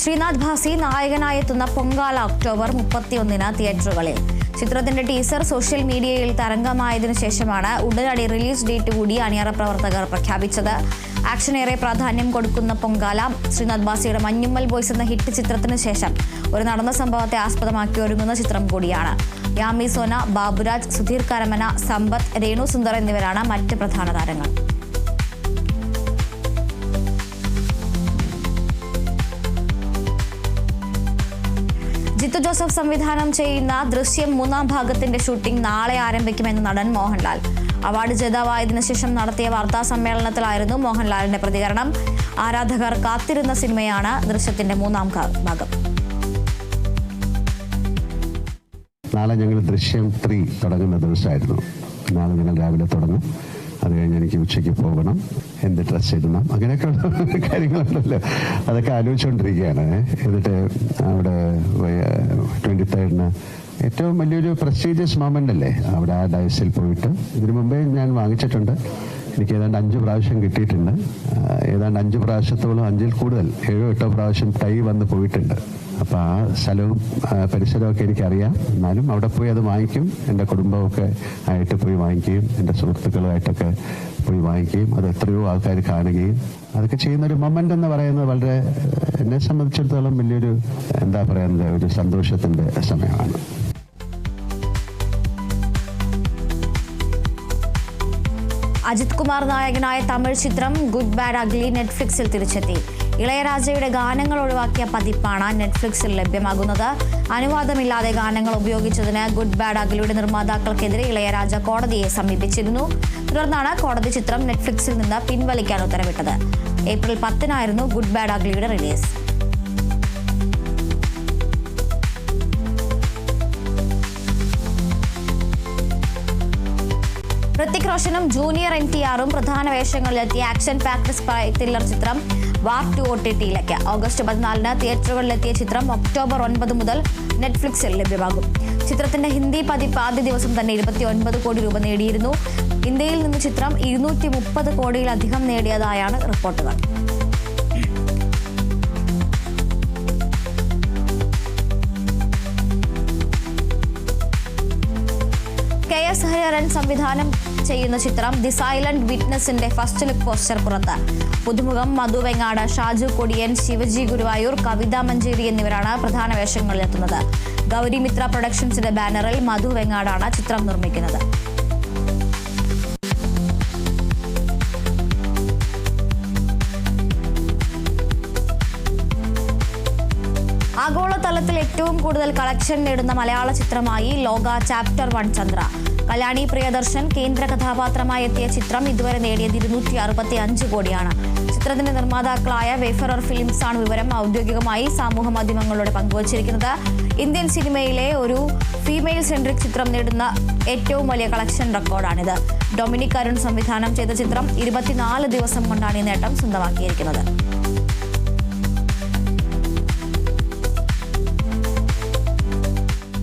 ശ്രീനാഥ് ഭാസി നായകനായി എത്തുന്ന പൊങ്കാല ഒക്ടോബർ 31-ന് തിയേറ്ററുകളിൽ. ചിത്രത്തിന്റെ ടീസർ സോഷ്യൽ മീഡിയയിൽ തരംഗമായതിനു ശേഷമാണ് ഉടനടി റിലീസ് ഡേറ്റ് കൂടി അണിയറ പ്രവർത്തകർ പ്രഖ്യാപിച്ചത്. ആക്ഷനേറെ പ്രാധാന്യം കൊടുക്കുന്ന പൊങ്കാല ശ്രീനാഥ് ഭാസിയുടെ മഞ്ഞുമ്മൽ ബോയ്സ് എന്ന ഹിറ്റ് ചിത്രത്തിന് ശേഷം ഒരു നടന്ന സംഭവത്തെ ആസ്പദമാക്കി ഒരുങ്ങുന്ന ചിത്രം കൂടിയാണ്. യാമി സോന, ബാബുരാജ്, സുധീർ കരമന, സമ്പത്ത്, രേണു സുന്ദർ എന്നിവരാണ് മറ്റ് പ്രധാന താരങ്ങൾ. ജിത്തു ജോസഫ് സംവിധാനം ചെയ്യുന്ന ദൃശ്യം 3-ാം ഭാഗത്തിന്റെ ഷൂട്ടിംഗ് നാളെ ആരംഭിക്കുമെന്ന് നടൻ മോഹൻലാൽ. അവാർഡ് ജേതാവായതിനു ശേഷം നടത്തിയ വാർത്താ സമ്മേളനത്തിലായിരുന്നു മോഹൻലാലിന്റെ പ്രതികരണം. ആരാധകർ കാത്തിരുന്ന സിനിമയാണ് ദൃശ്യത്തിന്റെ 3-ാം ഭാഗം. നാളെ ഞങ്ങൾ ദൃശ്യം 3 തുടങ്ങുന്ന ദിവസമായിരുന്നു. നാളെ ഞങ്ങൾ രാവിലെ തുടങ്ങും. അത് കഴിഞ്ഞ് എനിക്ക് ഉച്ചയ്ക്ക് പോകണം, എന്ത് ഡ്രസ്സ് ഇടണം, അങ്ങനെയൊക്കെയുള്ള കാര്യങ്ങളുണ്ടല്ലോ, അതൊക്കെ ആലോചിച്ചുകൊണ്ടിരിക്കുകയാണ്. എന്നിട്ട് അവിടെ 23-ന് ഏറ്റവും വലിയൊരു പ്രസ്റ്റീജിയസ് മൊമെൻ്റ് അല്ലേ അവിടെ ആ ഡയസിൽ പോയിട്ട്. ഇതിനു മുമ്പേ ഞാൻ വാങ്ങിച്ചിട്ടുണ്ട്. എനിക്ക് ഏതാണ്ട് 5 പ്രാവശ്യം കിട്ടിയിട്ടുണ്ട്. ഏതാണ്ട് 5 പ്രാവശ്യത്തോളം, 5-ൽ കൂടുതൽ, 7-8 പ്രാവശ്യം ടൈ വന്ന് പോയിട്ടുണ്ട്. അപ്പോൾ ആ സ്ഥലവും പരിസരമൊക്കെ എനിക്കറിയാം. എന്നാലും അവിടെ പോയി അത് വാങ്ങിക്കും. എൻ്റെ കുടുംബമൊക്കെ ആയിട്ട് പോയി വാങ്ങിക്കുകയും എൻ്റെ സുഹൃത്തുക്കളുമായിട്ടൊക്കെ പോയി വാങ്ങിക്കുകയും അത് എത്രയോ ആൾക്കാർ കാണുകയും അതൊക്കെ ചെയ്യുന്നൊരു മൊമെൻ്റ് എന്ന് പറയുന്നത് വളരെ, എന്നെ സംബന്ധിച്ചിടത്തോളം വലിയൊരു, എന്താ പറയുന്നത്, ഒരു സന്തോഷത്തിൻ്റെ സമയമാണ്. അജിത് കുമാർ നായകനായ തമിഴ് ചിത്രം ഗുഡ് ബാഡ് അഗ്ലി നെറ്റ്ഫ്ലിക്സിൽ തിരിച്ചെത്തി. ഇളയരാജയുടെ ഗാനങ്ങൾ ഒഴിവാക്കിയ പതിപ്പാണ് നെറ്റ്ഫ്ലിക്സിൽ ലഭ്യമാകുന്നത്. അനുവാദമില്ലാതെ ഗാനങ്ങൾ ഉപയോഗിച്ചതിന് ഗുഡ് ബാഡ് അഗ്ലിയുടെ നിർമ്മാതാക്കൾക്കെതിരെ ഇളയരാജ കോടതിയെ സമീപിച്ചിരുന്നു. തുടർന്നാണ് കോടതി ചിത്രം നെറ്റ്ഫ്ലിക്സിൽ നിന്ന് പിൻവലിക്കാൻ ഉത്തരവിട്ടത്. ഏപ്രിൽ 10-നായിരുന്നു ഗുഡ് ബാഡ് അഗ്ലിയുടെ റിലീസ്. ഋത്തിക് റോഷനും ജൂനിയർ NTRും പ്രധാന വേഷങ്ങളിലെത്തിയ ആക്ഷൻ പാക്ഡ് സ്പൈ ത്രില്ലർ ചിത്രം വാർ 2 OTT-യിലേക്ക്. ഓഗസ്റ്റ് 14-ന് തിയേറ്ററുകളിലെത്തിയ ചിത്രം ഒക്ടോബർ 9 മുതൽ നെറ്റ്ഫ്ലിക്സിൽ ലഭ്യമാകും. ചിത്രത്തിന്റെ ഹിന്ദി പതിപ്പ് ആദ്യ ദിവസം തന്നെ 29 കോടി രൂപ നേടിയിരുന്നു. ഇന്ത്യയിൽ നിന്ന് ചിത്രം 230 കോടിയിലധികം നേടിയതായാണ് റിപ്പോർട്ടുകൾ. KS ഹരിഹരൻ സംവിധാനം ചെയ്യുന്ന ചിത്രം ദി സൈലന്റ് വിറ്റ്നസിന്റെ ഫസ്റ്റ് ലുക്ക് പോസ്റ്റർ പുറത്ത്. പുതുമുഖം മധു വെങ്ങാട്, ഷാജു കൊടിയൻ, ശിവജി ഗുരുവായൂർ, കവിത മഞ്ചേരി എന്നിവരാണ് പ്രധാന വേഷങ്ങളിലെത്തുന്നത്. ഗൗരി മിത്ര പ്രൊഡക്ഷൻസിന്റെ ബാനറിൽ മധു വെങ്ങാടാണ് ചിത്രം നിർമ്മിക്കുന്നത്. ആഗോളതലത്തിൽ ഏറ്റവും കൂടുതൽ കളക്ഷൻ നേടുന്ന മലയാള ചിത്രമായി ലോക ചാപ്റ്റർ 1 ചന്ദ്ര. കല്യാണി പ്രിയദർശൻ കേന്ദ്ര കഥാപാത്രമായി എത്തിയ ചിത്രം ഇതുവരെ നേടിയത് 265 കോടിയാണ്. ചിത്രത്തിന്റെ നിർമ്മാതാക്കളായ വേഫറർ ഫിലിംസ് ആണ് വിവരം ഔദ്യോഗികമായി സമൂഹ മാധ്യമങ്ങളിലൂടെ പങ്കുവച്ചിരിക്കുന്നത്. ഇന്ത്യൻ സിനിമയിലെ ഒരു ഫീമെയിൽ സെൻട്രിക് ചിത്രം നേടുന്ന ഏറ്റവും വലിയ കളക്ഷൻ റെക്കോർഡാണിത്. ഡൊമിനിക് അരുൺ സംവിധാനം ചെയ്ത ചിത്രം 24 ദിവസം കൊണ്ടാണ് ഈ നേട്ടം സ്വന്തമാക്കിയിരിക്കുന്നത്.